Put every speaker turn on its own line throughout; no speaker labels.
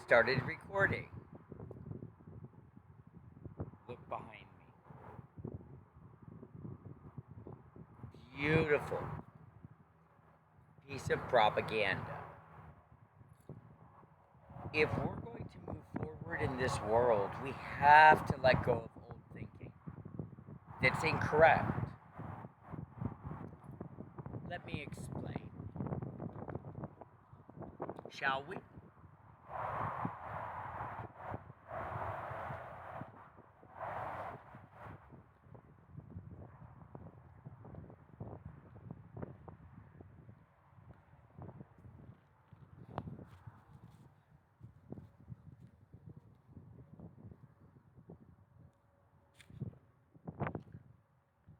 started recording. Look behind me. Beautiful piece of propaganda. If we're going to move forward in this world, we have to let go of old thinking that's incorrect. Let me explain, shall we?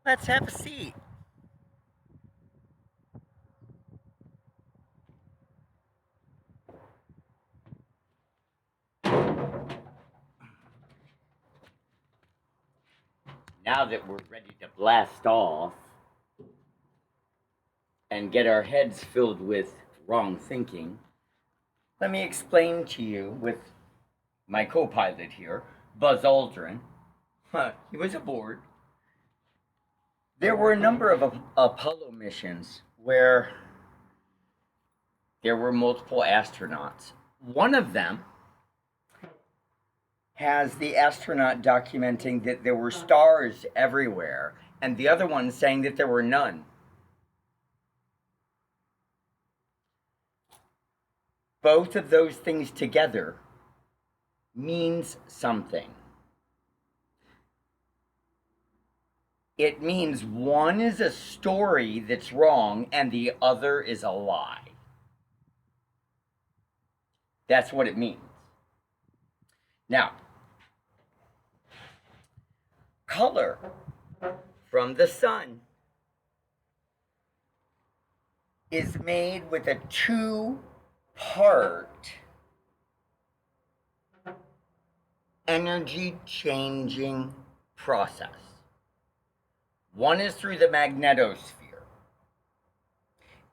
Let's have a seat. Now that we're ready to blast off and get our heads filled with wrong thinking, let me explain to you with my co pilot here, Buzz Aldrin. He was aboard. There were a number of Apollo missions where there were multiple astronauts. One of them has the astronaut documenting that there were stars everywhere, and the other one saying that there were none. Both of those things together means something. It means one is a story that's wrong and the other is a lie. That's what it means. Now, color from the sun is made with a two-part energy changing process. One is through the magnetosphere.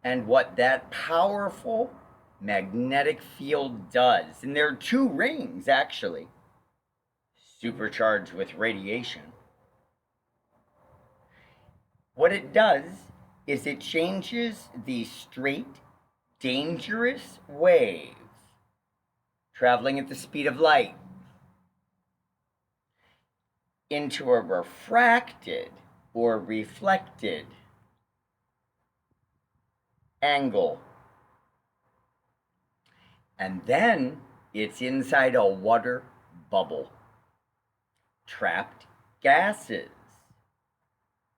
And what that powerful magnetic field does, and there are two rings actually, supercharged with radiation. What it does is it changes the straight, dangerous wave traveling at the speed of light into a refracted or reflected angle. And then it's inside a water bubble. Trapped gases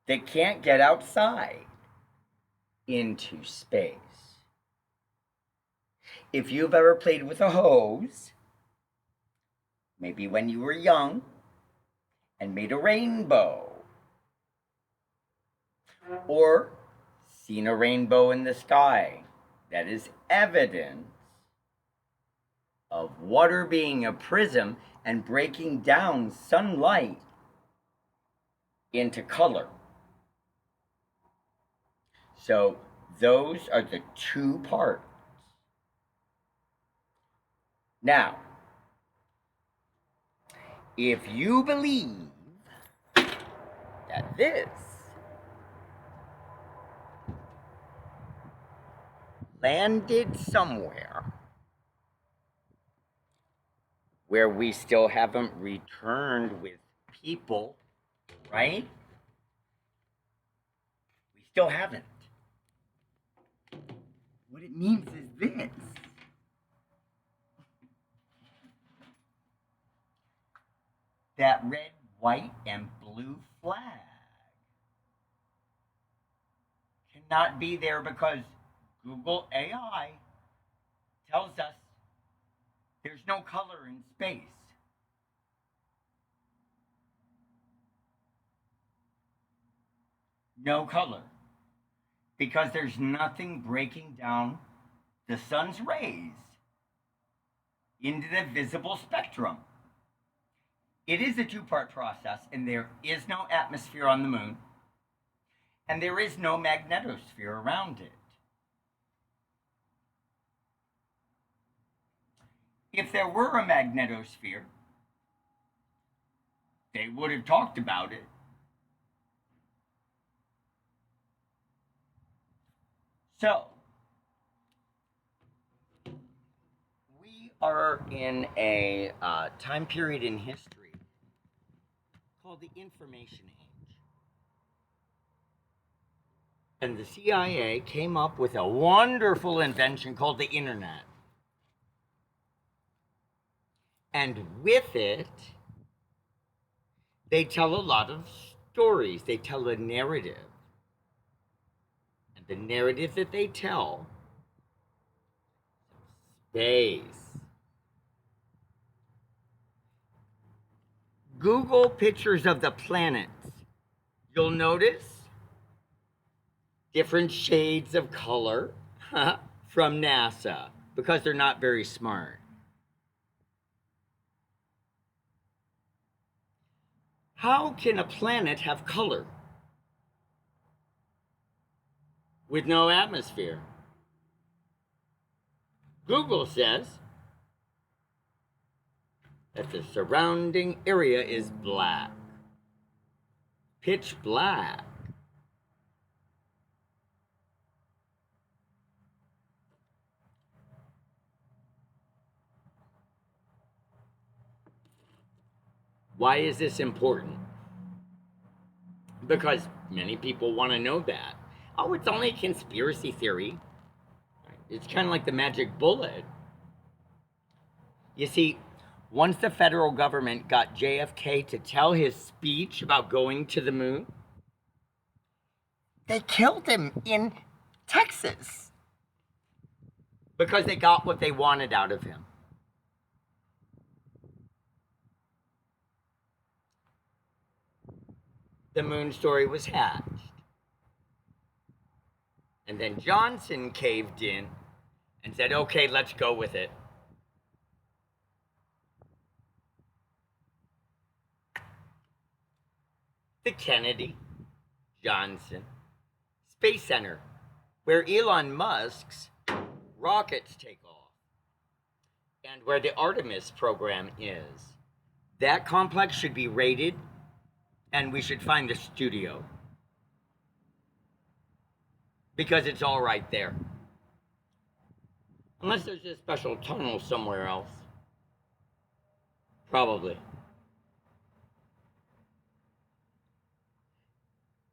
that can't get outside into space. If you've ever played with a hose, maybe when you were young, and made a rainbow, or seen a rainbow in the sky, that is evidence of water being a prism and breaking down sunlight into color. So those are the two parts. Now, if you believe that this landed somewhere where we still haven't returned with people, right? We still haven't. What it means is this. That red, white, and blue flag cannot be there because Google AI tells us there's no color in space. No color. Because there's nothing breaking down the sun's rays into the visible spectrum. It is a two-part process, and there is no atmosphere on the moon, and there is no magnetosphere around it. If there were a magnetosphere, they would have talked about it. So, we are in a time period in history called the Information Age. And the CIA came up with a wonderful invention called the Internet. And with it, they tell a lot of stories. They tell a narrative. And the narrative that they tell, space. Google pictures of the planets. You'll notice different shades of color from NASA because they're not very smart. How can a planet have color with no atmosphere? Google says that the surrounding area is black, pitch black. Why is this important? Because many people want to know that. Oh, it's only a conspiracy theory. It's kind of like the magic bullet. You see, once the federal government got JFK to tell his speech about going to the moon, they killed him in Texas because they got what they wanted out of him. The moon story was hatched. And then Johnson caved in and said, okay, let's go with it. The Kennedy, Johnson, Space Center, where Elon Musk's rockets take off, and where the Artemis program is. That complex should be raided, and we should find the studio. Because it's all right there. Unless there's a special tunnel somewhere else. Probably.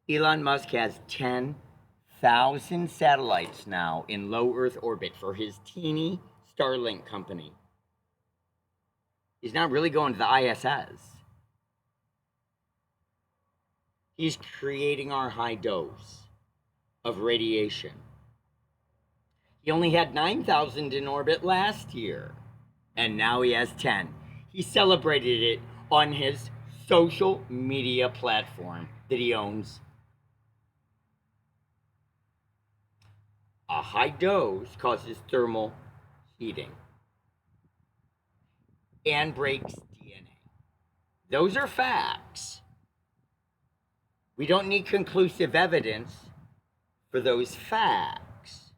Elon Musk has 10,000 satellites now in low Earth orbit for his teeny Starlink company. He's not really going to the ISS. He's creating our high dose of radiation. He only had 9,000 in orbit last year, and now he has 10. He celebrated it on his social media platform that he owns. A high dose causes thermal heating and breaks DNA. Those are facts. We don't need conclusive evidence for those facts.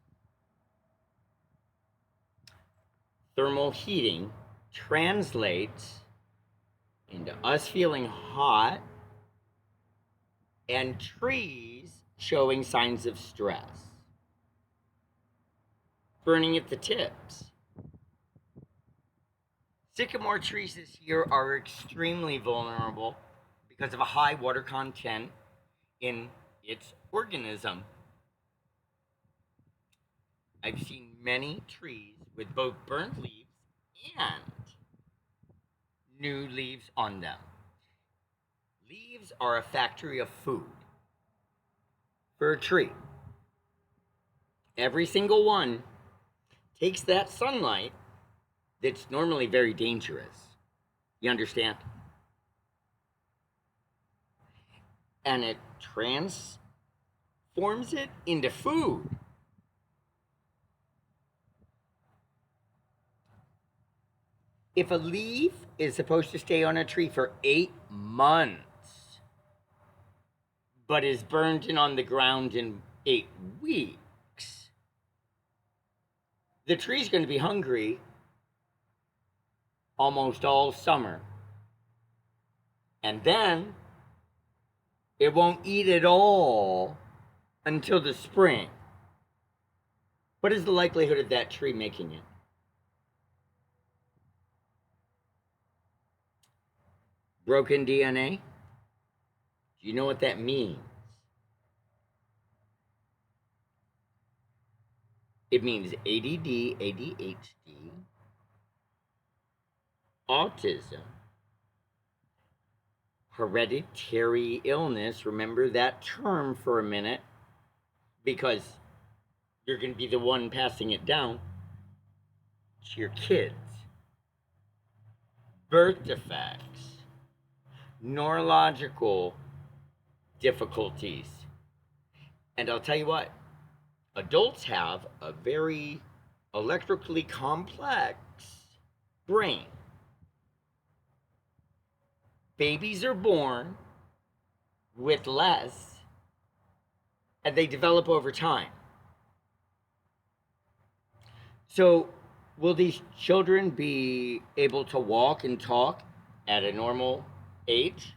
Thermal heating translates into us feeling hot and trees showing signs of stress. Burning at the tips. Sycamore trees this year are extremely vulnerable because of a high water content in its organism. I've seen many trees with both burnt leaves and new leaves on them. Leaves are a factory of food for a tree. Every single one takes that sunlight that's normally very dangerous. You understand? And it transforms it into food. If a leaf is supposed to stay on a tree for 8 months, but is burned in on the ground in 8 weeks, the tree's going to be hungry
almost all summer. And then it won't eat at all until the spring. What is the likelihood of that tree making it? Broken DNA? Do you know what that means? It means ADD, ADHD, autism, hereditary illness. Remember that term for a minute, because you're going to be the one passing it down to your kids. Birth defects, neurological difficulties. And I'll tell you what, adults have a very electrically complex brain. Babies are born with less, and they develop over time. So, will these children be able to walk and talk at a normal age?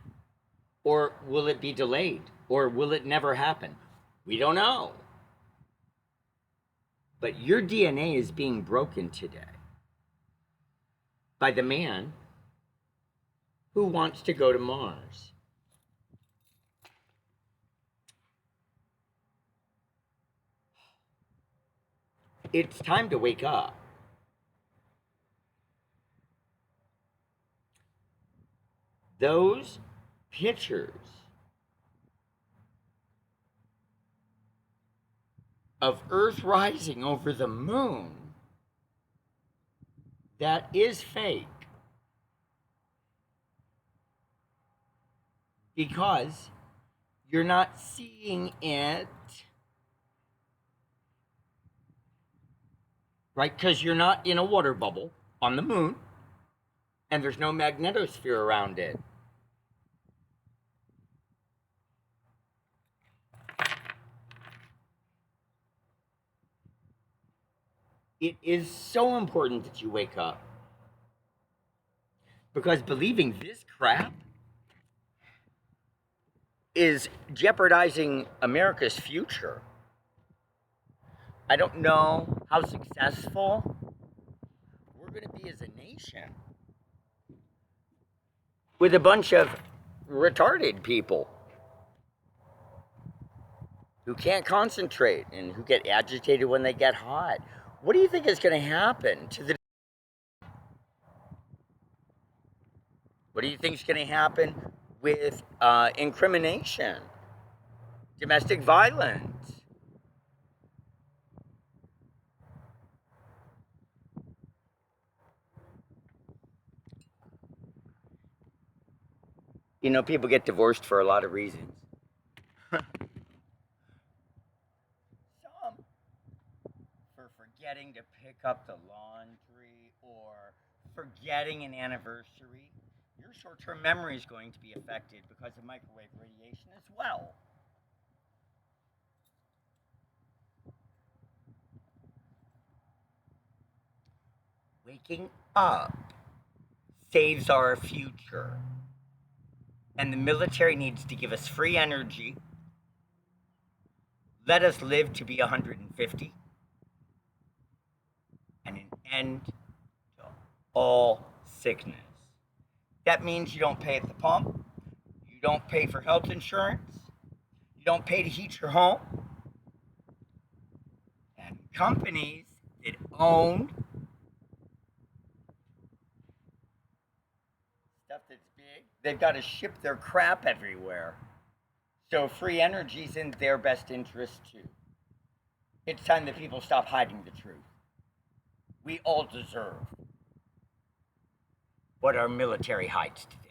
Or will it be delayed? Or will it never happen? We don't know. But your DNA is being broken today by the man who wants to go to Mars. It's time to wake up. Those pictures of Earth rising over the moon, that is fake. Because you're not seeing it, right? Because you're not in a water bubble on the moon, and there's no magnetosphere around it. It is so important that you wake up, because believing this crap is jeopardizing America's future. I don't know how successful we're going to be as a nation with a bunch of retarded people who can't concentrate and who get agitated when they get hot. What do you think is going to happen to the... What do you think is going to happen with incrimination, domestic violence? You know, people get divorced for a lot of reasons. Some for forgetting to pick up the laundry or forgetting an anniversary. Your short-term memory is going to be affected because of microwave radiation as well. Waking up saves our future. And the military needs to give us free energy. Let us live to be 150. And an end to all sickness. That means you don't pay at the pump. You don't pay for health insurance. You don't pay to heat your home. And companies that own stuff that's big, they've got to ship their crap everywhere. So free energy's in their best interest too. It's time that people stop hiding the truth. We all deserve what our military hides today.